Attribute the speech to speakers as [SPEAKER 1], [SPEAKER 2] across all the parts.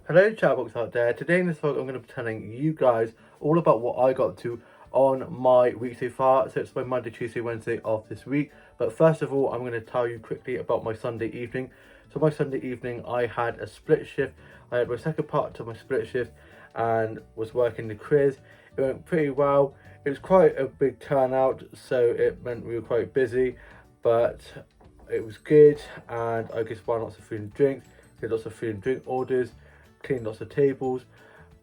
[SPEAKER 1] Hello chatbox out there. Today in this vlog I'm going to be telling you guys all about what I got to on my week so far. So it's my Monday, Tuesday, Wednesday of this week. But first of all I'm going to tell you quickly about my Sunday evening. So my Sunday evening I had a split shift. I had my second part to my split shift and was working the quiz. It went pretty well. It was quite a big turnout, so it meant we were quite busy, but it was good, and I just bought lots of food and drinks, did lots of food and drink orders, cleaned lots of tables.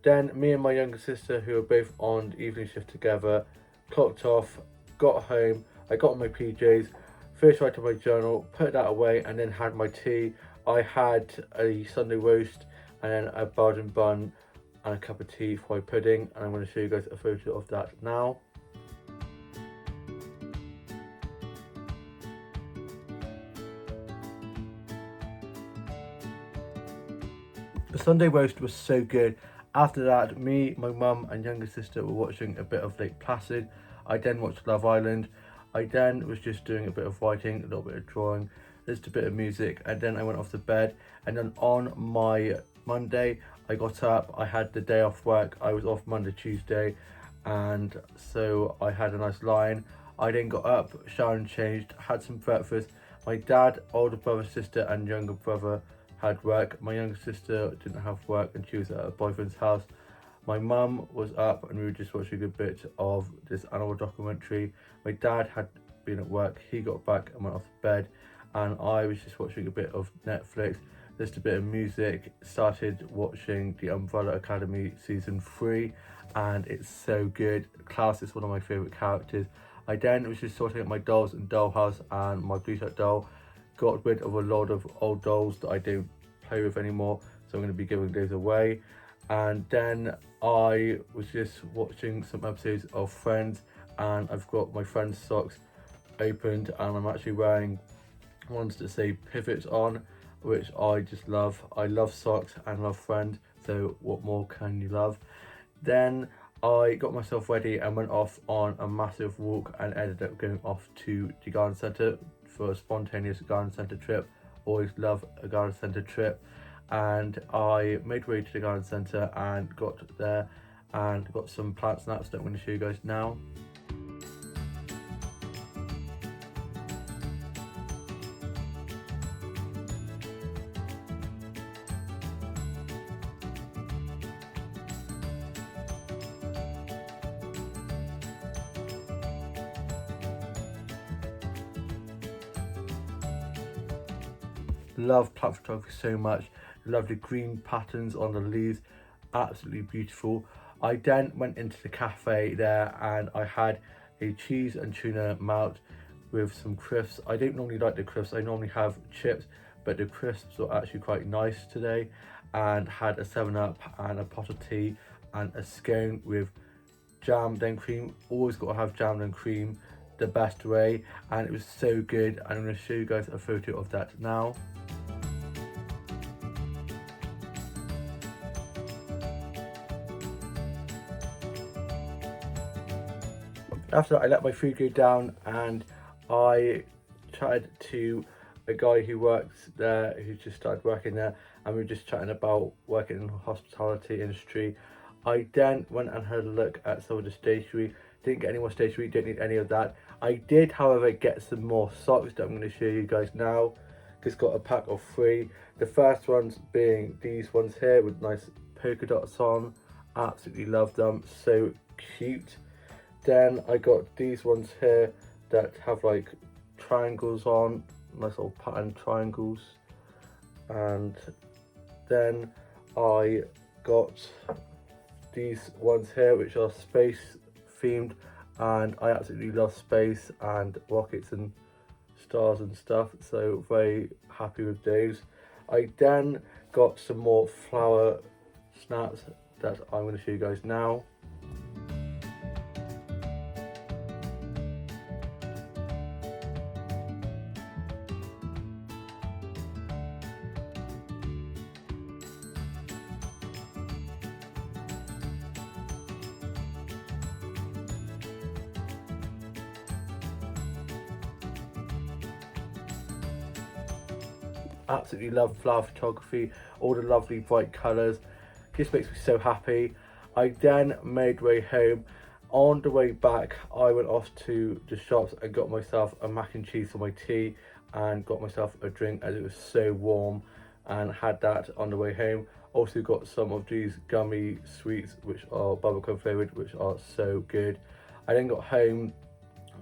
[SPEAKER 1] Then me and my younger sister, who were both on the evening shift together, clocked off, got home. I got on my PJs, first wrote my journal, put that away, and then had my tea. I had a Sunday roast and then a Belgian bun and a cup of tea for my pudding, and I'm going to show you guys a photo of that now. The Sunday roast was so good. After that, me, my mum and younger sister were watching a bit of Lake Placid. I then watched Love Island. I then was just doing a bit of writing, a little bit of drawing, just a bit of music, and then I went off to bed. And then on my Monday, I got up, I had the day off work, I was off Monday, Tuesday, and so I had a nice line. I then got up, showered and changed, had some breakfast. My dad, older brother, sister and younger brother had work. My younger sister didn't have work and she was at her boyfriend's house. My mum was up and we were just watching a bit of this animal documentary. My dad had been at work, he got back and went off to bed, and I was just watching a bit of Netflix, just a bit of music. Started watching The Umbrella Academy season 3 and it's so good. Klaus is one of my favourite characters. I then was just sorting out my dolls and dollhouse, and my blue set doll got rid of a lot of old dolls that I don't play with anymore, so I'm going to be giving those away. And then I was just watching some episodes of Friends, and I've got my Friends socks opened and I'm actually wearing ones that say Pivot on, which I just love. I love socks and love Friends, so what more can you love? Then I got myself ready and went off on a massive walk and ended up going off to the garden centre for a spontaneous garden centre trip. Always love a garden centre trip. And I made way to the garden centre and got there and got some plant snaps that I'm going to show you guys now. Love plant photography so much. Love the green patterns on the leaves, absolutely beautiful. I then went into the cafe there and I had a cheese and tuna melt with some crisps. I don't normally like the crisps, I normally have chips, but the crisps were actually quite nice today, and had a 7-Up and a pot of tea and a scone with jam then cream. Always got to have jam then cream the best way, and it was so good. I'm going to show you guys a photo of that now. After that, I let my food go down and I chatted to a guy who works there, who just started working there, and we were just chatting about working in the hospitality industry. I then went and had a look at some of the stationery. Didn't get any more stationery, didn't need any of that. I did, however, get some more socks that I'm going to show you guys now. Just got a pack of 3. The first ones being these ones here with nice polka dots on. Absolutely love them, so cute. Then I got these ones here that have like triangles on, nice little pattern triangles. And then I got these ones here which are space themed, and I absolutely love space and rockets and stars and stuff, so very happy with those. I then got some more flower snaps that I'm going to show you guys now. Absolutely love flower photography, all the lovely bright colours. Just makes me so happy. I then made way home. On the way back, I went off to the shops and got myself a mac and cheese for my tea and got myself a drink as it was so warm, and had that on the way home. Also got some of these gummy sweets which are bubblegum flavoured, which are so good. I then got home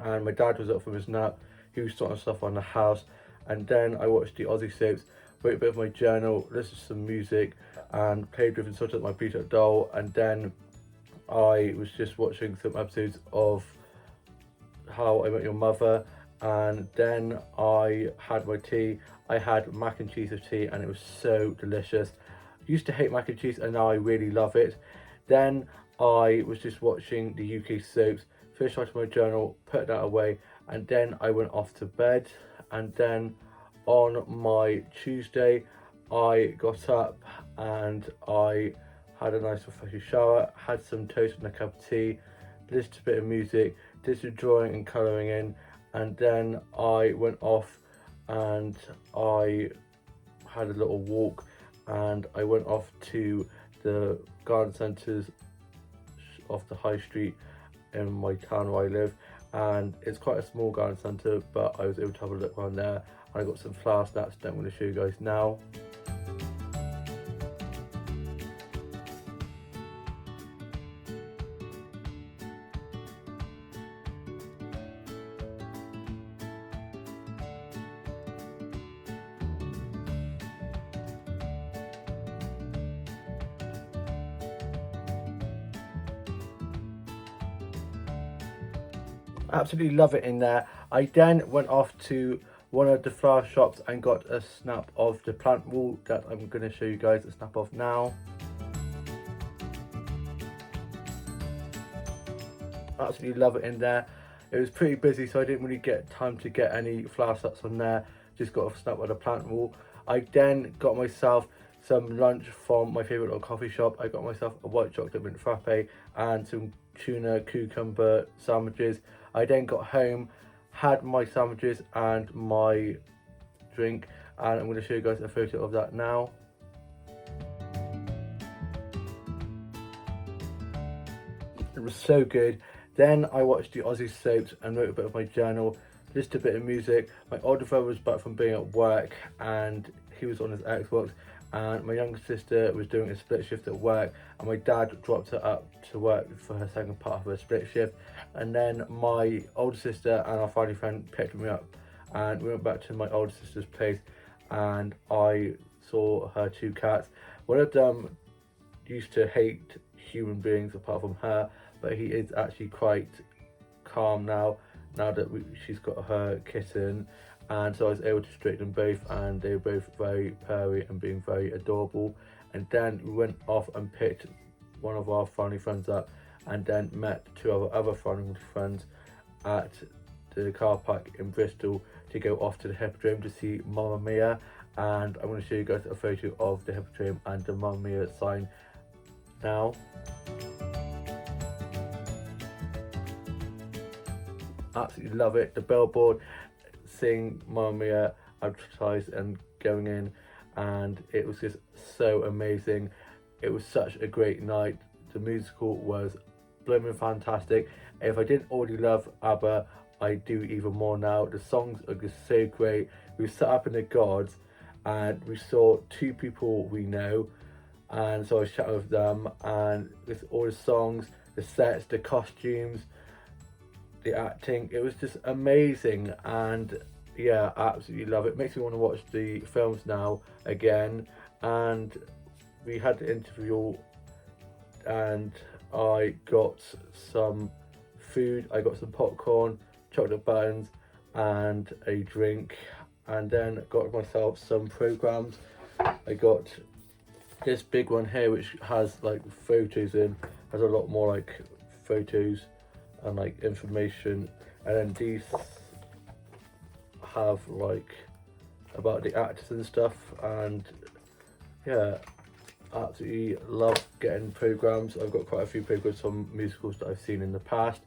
[SPEAKER 1] and my dad was up from his nap. He was sorting stuff on the house, and then I watched the Aussie soaps, wrote a bit of my journal, listened to some music and played with and sorted out my beat up doll, and then I was just watching some episodes of How I Met Your Mother, and then I had my tea. I had mac and cheese with tea and it was so delicious. Used to hate mac and cheese and now I really love it. Then I was just watching the UK soaps, finished writing my journal, put that away, and then I went off to bed. And then on my Tuesday I got up and I had a nice refreshing shower, had some toast and a cup of tea, listened to a bit of music, did some drawing and colouring in, and then I went off and I had a little walk, and I went off to the garden centres off the high street in my town where I live, and it's quite a small garden centre, but I was able to have a look around there and I got some flower snaps that I'm going to show you guys now. Absolutely love it in there. I then went off to one of the flower shops and got a snap of the plant wall that I'm going to show you guys a snap of now. Absolutely love it in there. It was pretty busy, so I didn't really get time to get any flower snaps on there. Just got a snap of the plant wall. I then got myself some lunch from my favourite little coffee shop. I got myself a white chocolate mint frappe and some tuna cucumber sandwiches. I then got home, had my sandwiches and my drink, and I'm going to show you guys a photo of that now. It was so good. Then I watched the Aussie soaps and wrote a bit of my journal, listened to a bit of music. My older brother was back from being at work and he was on his Xbox, and my younger sister was doing a split shift at work, and my dad dropped her up to work for her second part of her split shift, and then my older sister and our family friend picked me up and we went back to my older sister's place, and I saw her two cats. One of them used to hate human beings apart from her, but he is actually quite calm now that she's got her kitten, and so I was able to straighten them both, and they were both very purry and being very adorable. And then we went off and picked one of our family friends up, and then met two of our other family friends at the car park in Bristol to go off to the Hippodrome to see Mamma Mia. And I'm going to show you guys a photo of the Hippodrome and the Mamma Mia sign now. Absolutely love it. The billboard seeing Mamma Mia advertised and going in, and it was just so amazing. It was such a great night. The musical was blooming fantastic. If I didn't already love ABBA, I do even more now. The songs are just so great. We sat up in the gods and we saw two people we know, and so I was chatting with them, and with all the songs, the sets, the costumes, the acting, it was just amazing. And yeah, absolutely love it. Makes me want to watch the films now again. And we had the interview and I got some food. I got some popcorn, chocolate buns and a drink, and then got myself some programs. I got this big one here which has like photos in, has a lot more like photos and like information, and then these have like about the actors and stuff. And yeah, absolutely love getting programs. I've got quite a few programs from musicals that I've seen in the past.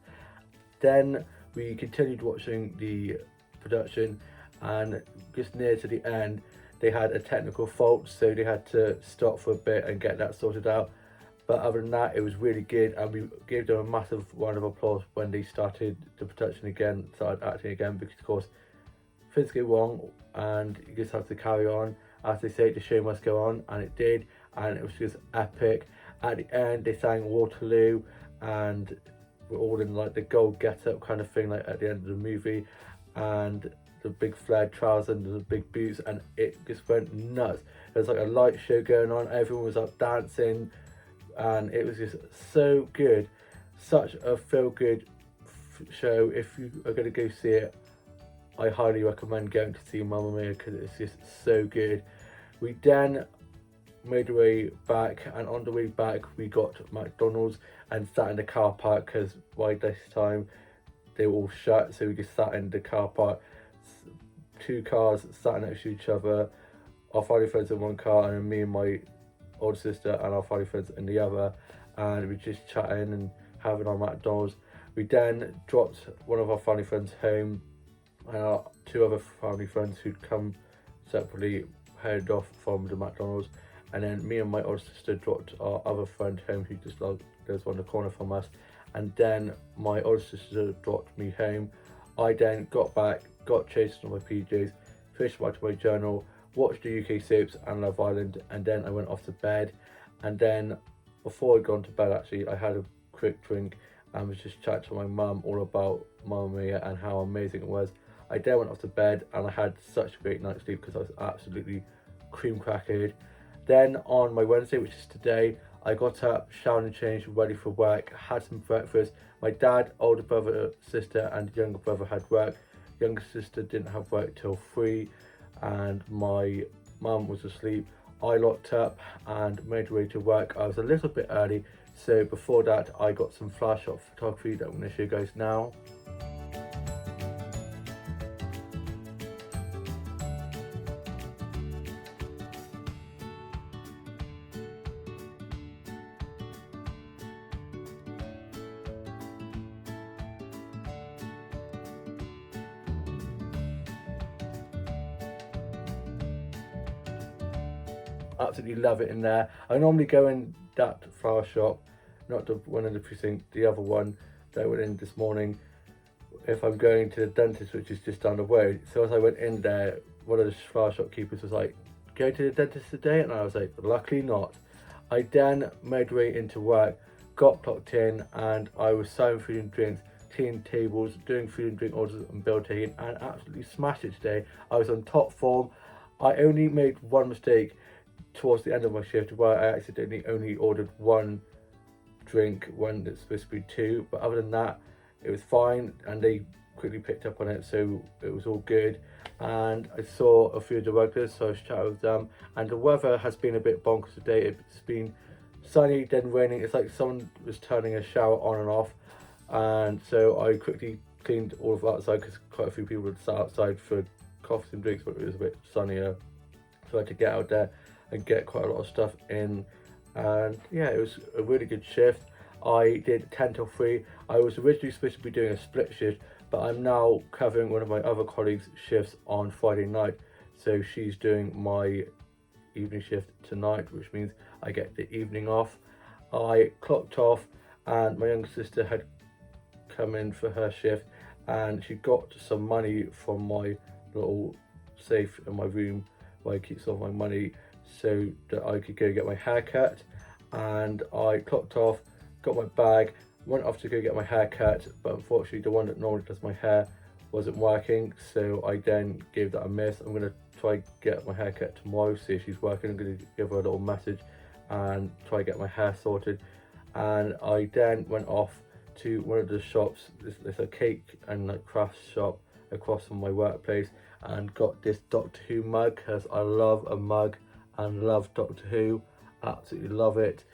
[SPEAKER 1] Then we continued watching the production, and just near to the end they had a technical fault, so they had to stop for a bit and get that sorted out. But other than that, it was really good, and we gave them a massive round of applause when they started the production again, started acting again, because of course things go wrong and you just have to carry on. As they say, the show must go on, and it did, and it was just epic. At the end, they sang Waterloo, and we're all in like the gold get-up kind of thing, like at the end of the movie, and the big flared trousers and the big boots, and it just went nuts. There was like a light show going on, everyone was up dancing, and it was just so good. Such a feel-good show. If you are going to go see it, I highly recommend going to see Mamma Mia, because it's just so good. We then made our way back, and on the way back we got McDonald's and sat in the car park, because by this time they were all shut, so we just sat in the car park. Two cars sat next to each other, our family friends in one car, and me and my older sister and our family friends in the other, and we just chatting and having our McDonald's. We then dropped one of our family friends home, and our two other family friends who'd come separately headed off from the McDonald's, and then me and my older sister dropped our other friend home, who just lives on the corner from us, and then my older sister dropped me home. I then got back, got changed on my PJs, finished writing my journal, watched the UK soaps and Love Island, and then I went off to bed. And then before I'd gone to bed, actually, I had a quick drink and was just chatting to my mum all about Mamma Mia and how amazing it was. I then went off to bed, and I had such a great night's sleep because I was absolutely cream crackered. Then on my Wednesday, which is today, I got up, showered and changed, ready for work, had some breakfast. My dad, older brother, sister and younger brother had work. Younger sister didn't have work till 3, and my mum was asleep. I locked up and made my way to work. I was a little bit early, so before that I got some flash shot photography that I'm going to show you guys now. Absolutely love it in there. I normally go in that flower shop, not the one in the precinct, the other one that I went in this morning, if I'm going to the dentist, which is just down the road. So as I went in there, one of the flower shop keepers was like, "Go to the dentist today?" And I was like, "Luckily not." I then made my way into work, got clocked in, and I was serving food and drinks, cleaning tables, doing food and drink orders and bill taking, and absolutely smashed it today. I was on top form. I only made one mistake towards the end of my shift, where I accidentally only ordered one drink when it's supposed to be 2, but other than that it was fine, and they quickly picked up on it, so it was all good. And I saw a few of the regulars, so I was chatting with them, and the weather has been a bit bonkers today. It's been sunny, then raining. It's like someone was turning a shower on and off, and so I quickly cleaned all of outside, because quite a few people had sat outside for coffees and drinks, but it was a bit sunnier, so I had to get out there and get quite a lot of stuff in. And yeah, it was a really good shift. I did 10 till 3. I was originally supposed to be doing a split shift, but I'm now covering one of my other colleagues' shifts on Friday night, so she's doing my evening shift tonight, which means I get the evening off. I clocked off, and my younger sister had come in for her shift, and she got some money from my little safe in my room where I keep some of my money, so that I could go get my hair cut. And I clocked off, got my bag, went off to go get my hair cut, but unfortunately the one that normally does my hair wasn't working, so I then gave that a miss. I'm going to try get my hair cut tomorrow, see if she's working. I'm going to give her a little message and try get my hair sorted. And I then went off to one of the shops, there's a cake and like crafts shop across from my workplace, and got this Doctor Who mug, because I love a mug and love Doctor Who, absolutely love it.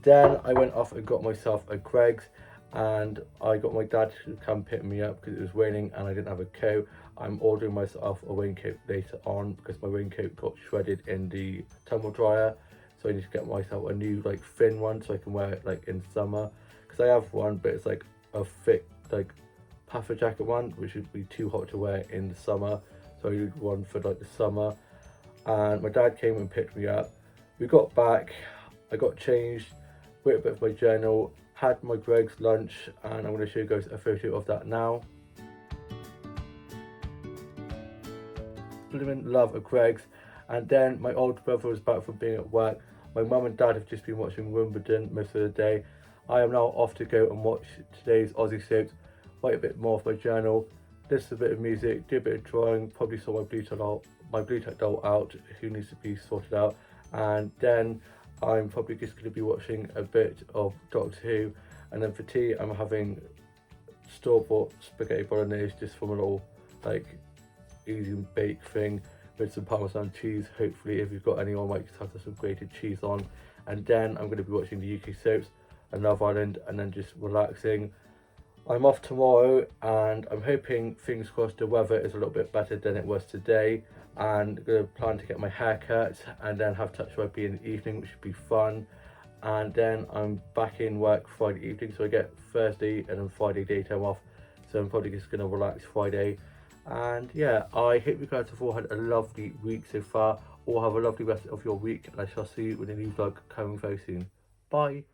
[SPEAKER 1] Then I went off and got myself a Greggs, and I got my dad to come pick me up because it was raining and I didn't have a coat. I'm ordering myself a raincoat later on, because my raincoat got shredded in the tumble dryer, so I need to get myself a new like thin one so I can wear it like in summer, because I have one but it's like a thick like puffer jacket one, which would be too hot to wear in the summer, so I need one for like the summer. and my dad came and picked me up. We got back, I got changed, wrote a bit of my journal, had my Greggs lunch, and I'm going to show you guys a photo of that now. Blooming love a Greggs. And then my older brother was back from being at work. My mum and dad have just been watching Wimbledon most of the day. I am now off to go and watch today's Aussie soaps, write a bit more of my journal, listen to a bit of music, do a bit of drawing, probably sort my Blue Tack doll out, who needs to be sorted out, and then I'm probably just going to be watching a bit of Doctor Who, and then for tea I'm having store-bought spaghetti bolognese just from a little like easy bake thing with some Parmesan cheese. Hopefully, if you've got any, I might just have some grated cheese on, and then I'm going to be watching the UK soaps and Love Island, and then just relaxing. I'm off tomorrow, and I'm hoping, fingers crossed, the weather is a little bit better than it was today, and I'm going to plan to get my hair cut and then have touch rugby in the evening, which should be fun. And then I'm back in work Friday evening, so I get Thursday and then Friday daytime off, so I'm probably just going to relax Friday. And yeah, I hope you guys have all had a lovely week so far, or have a lovely rest of your week, and I shall see you with a new vlog coming very soon. Bye.